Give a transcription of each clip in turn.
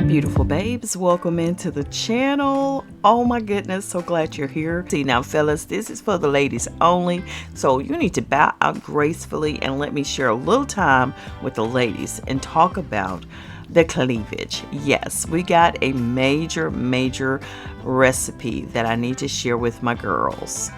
Beautiful babes, welcome into the channel. Oh my goodness, so glad you're here. See now fellas, this is for the ladies only, so you need to bow out gracefully and let me share a little time with the ladies and talk about the cleavage. Yes, we got a major recipe that I need to share with my girls.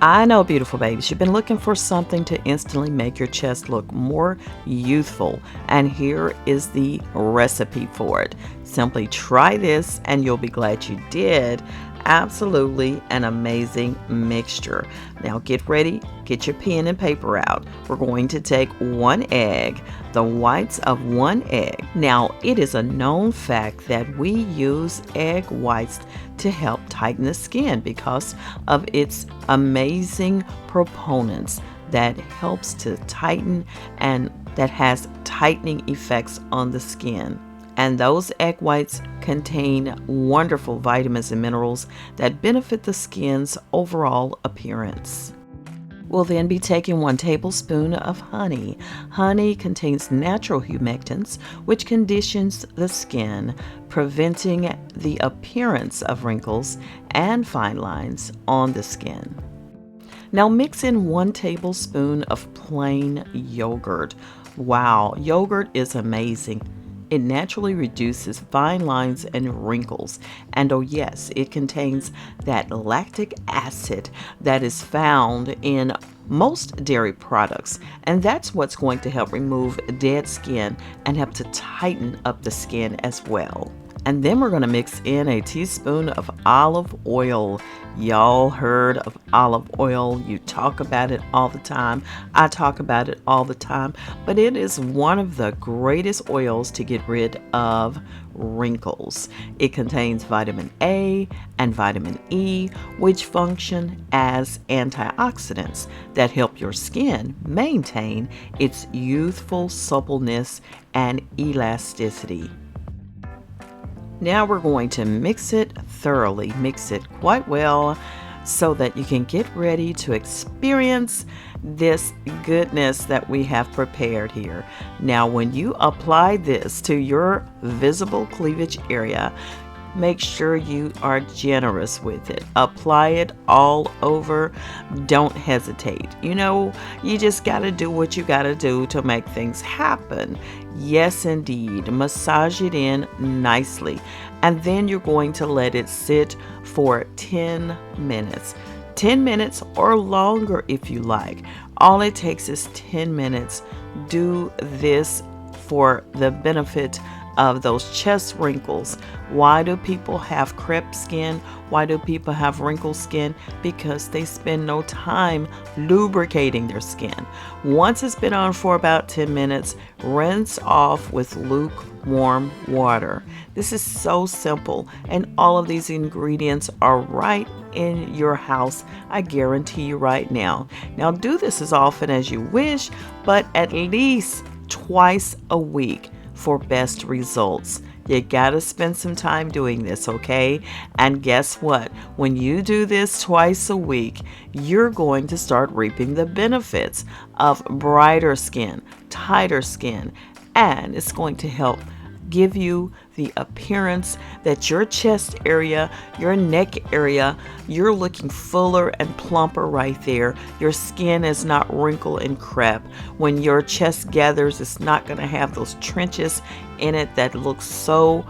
I know, beautiful babies, you've been looking for something to instantly make your chest look more youthful, and here is the recipe for it. Simply try this and you'll be glad you did. Absolutely an amazing mixture. Now get ready, get your pen and paper out. We're going to take one egg, the whites of one egg. Now it is a known fact that we use egg whites to help tighten the skin because of its amazing proponents that helps to tighten and that has tightening effects on the skin. And those egg whites contain wonderful vitamins and minerals that benefit the skin's overall appearance. We'll then be taking 1 tablespoon of honey. Honey contains natural humectants, which conditions the skin, preventing the appearance of wrinkles and fine lines on the skin. Now mix in 1 tablespoon of plain yogurt. Wow, yogurt is amazing. It naturally reduces fine lines and wrinkles. And oh yes, it contains that lactic acid that is found in most dairy products. And that's what's going to help remove dead skin and help to tighten up the skin as well. And then we're going to mix in a teaspoon of olive oil. Y'all heard of olive oil. You talk about it all the time. I talk about it all the time. But it is one of the greatest oils to get rid of wrinkles. It contains vitamin A and vitamin E, which function as antioxidants that help your skin maintain its youthful suppleness and elasticity. Now we're going to mix it thoroughly, mix it quite well so that you can get ready to experience this goodness that we have prepared here. Now when you apply this to your visible cleavage area, make sure you are generous with it. Apply it all over. Don't hesitate. You know, you just got to do what you got to do to make things happen. Yes, indeed. Massage it in nicely. And then you're going to let it sit for 10 minutes. 10 minutes or longer if you like. All it takes is 10 minutes. Do this for the benefit of those chest wrinkles. Why do people have crepe skin? Why do people have wrinkled skin? Because they spend no time lubricating their skin. Once it's been on for about 10 minutes, rinse off with lukewarm water. This is so simple, and all of these ingredients are right in your house. I guarantee you right now. Now do this as often as you wish, but at least twice a week for best results. You gotta spend some time doing this, okay? And guess what? When you do this twice a week, you're going to start reaping the benefits of brighter skin, tighter skin, and it's going to help give you the appearance that your chest area, your neck area, you're looking fuller and plumper right there. Your skin is not wrinkled and crepe. When your chest gathers, it's not going to have those trenches in it that look so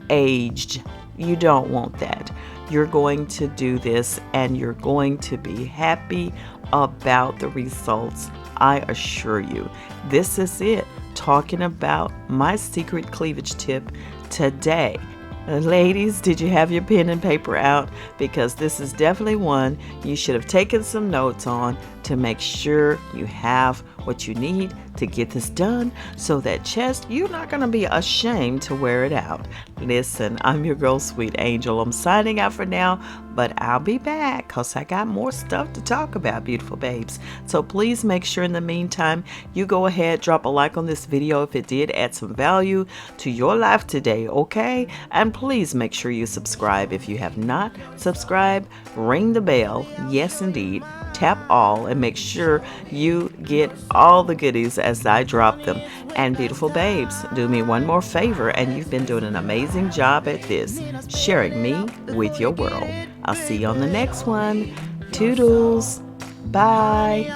aged. You don't want that. You're going to do this and you're going to be happy about the results. I assure you. This is it. Talking about my secret cleavage tip today. Ladies, did you have your pen and paper out? Because this is definitely one you should have taken some notes on to make sure you have what you need to get this done, so that chest, you're not going to be ashamed to wear it out. Listen, I'm your girl, Sweet Angel. I'm signing out for now, but I'll be back because I got more stuff to talk about, beautiful babes. So please make sure in the meantime, you go ahead, drop a like on this video if it did add some value to your life today, okay? And please make sure you subscribe if you have not subscribed. Ring the bell. Yes, indeed. tap all and make sure you get all the goodies as I drop them. And beautiful babes, do me one more favor, and you've been doing an amazing job at this, sharing me with your world. I'll see you on the next one. Toodles. Bye.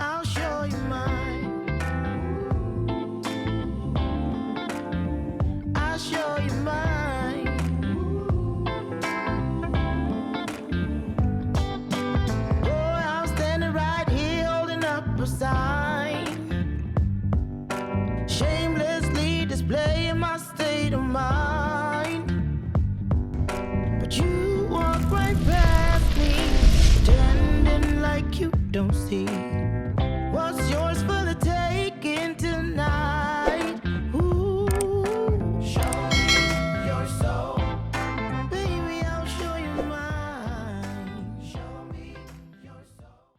I'll show you mine. I'll show you mine. Oh, I'm standing right here holding up a sign, shamelessly displaying my state of mind. But you walk right past me, pretending like you don't see what's yours for